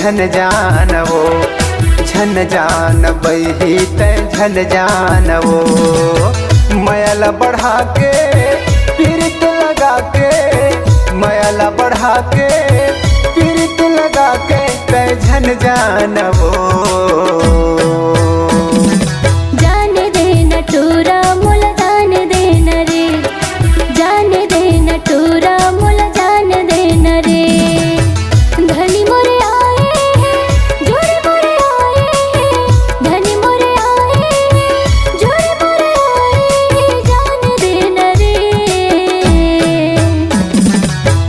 झन जानवो, झन जानबही तै झन जानवो। मैला बढ़ा के पीरित लगा के, मैला बढ़ा के पीरित लगा के तै झन जानवो। जान दे नटूरा मुल जान दे न रे, जान दे नटूरा मुल जान दे न रे। धनी मोरे आए हैं जोड़े मोरे आए हैं, धनी मोरे आए हैं जोड़े मोरे आए हैं, जान दे न रे।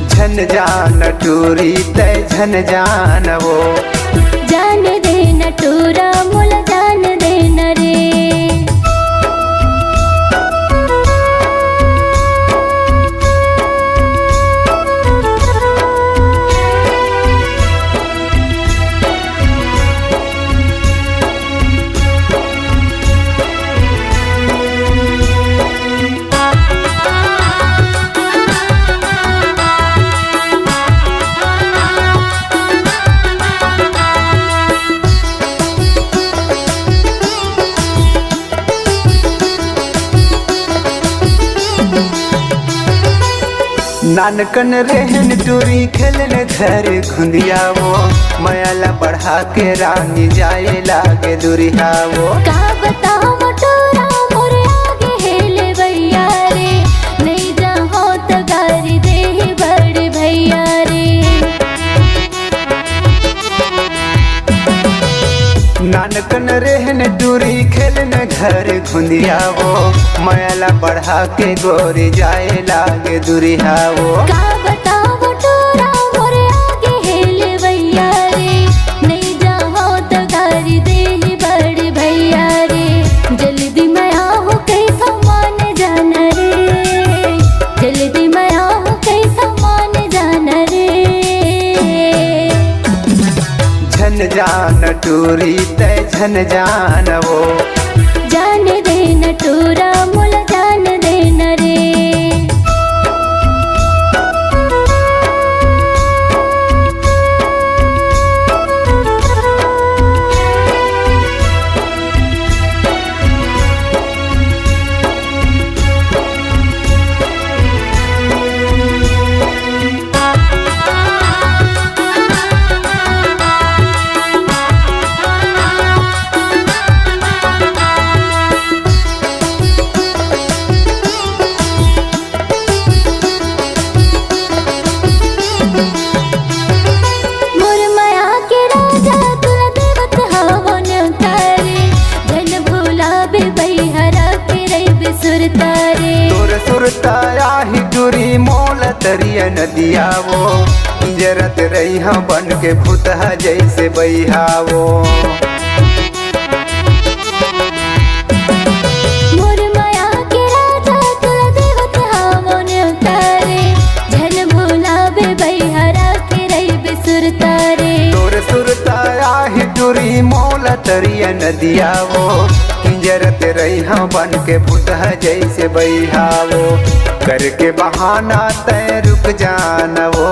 झन जान टूरी तै झन जानवो, जान दे नटूरा मुल जान दे न रे। नानकन रहन टूरी खेलन घर खुंदियावो। मैला बढ़ा के रानी जाए लागे दुरियावो। का बताओ टूरा मोरे आगे हेले भैया रे, नहीं जाहो तो गारी दे बड़े भैया रे। नानकन रहन टूरी खेलन घर खुंदियावो। मैला बढ़ा के गोरी जाए लागे दुरियावो। का बताओ टूरा मोरे आगे हेले भैया रे, नहीं जाहो तो गारी दे बड़े भैया रे। जल्दी मैं आहूँ कैसा मान जाना रे, जल्दी मैं आहूँ कैसा मान जाना रे। झन जान टूरी तै झन जानवो, जान दे नटूरा मुल जान दे न रे। तोर सुरताया ही टूरी मोल तरिया नदियावो। जरत रही हाँ बन के भूतहा जैसे बहियावो। मोर माया के राजा तुला देवत हावन उतारे, झन भुलावे बहिहरा के रही बिसुरतारे। तोर सुरताया ही टूरी मोल तरिया नदियावो। जरत रही हाँ बन के भूतहा जैसे बहियावो। करके बहाना तय रुक जानवो,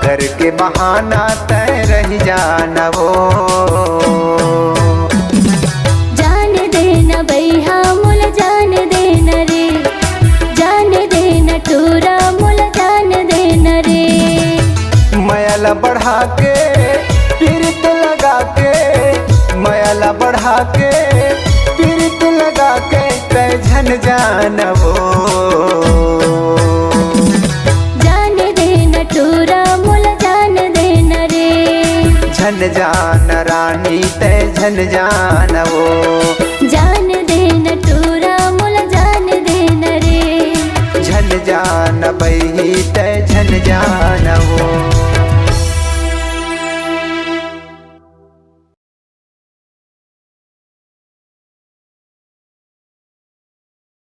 करके बहाना तय रही जानवो। जान दे न बहिहा मुल जान दे न रे, जान दे न टूरा मुल जान दे न रे। मैला बढ़ा के पीरित लगा के, मैला बढ़ा के पीरित लगा के तै झन जानवो। जान दे नटूरा मुल जान दे न रे। झन जान रानी तै झन जानवो। जान दे नटूरा मुल जान दे न रे। झन जान बही तै झन जानवो।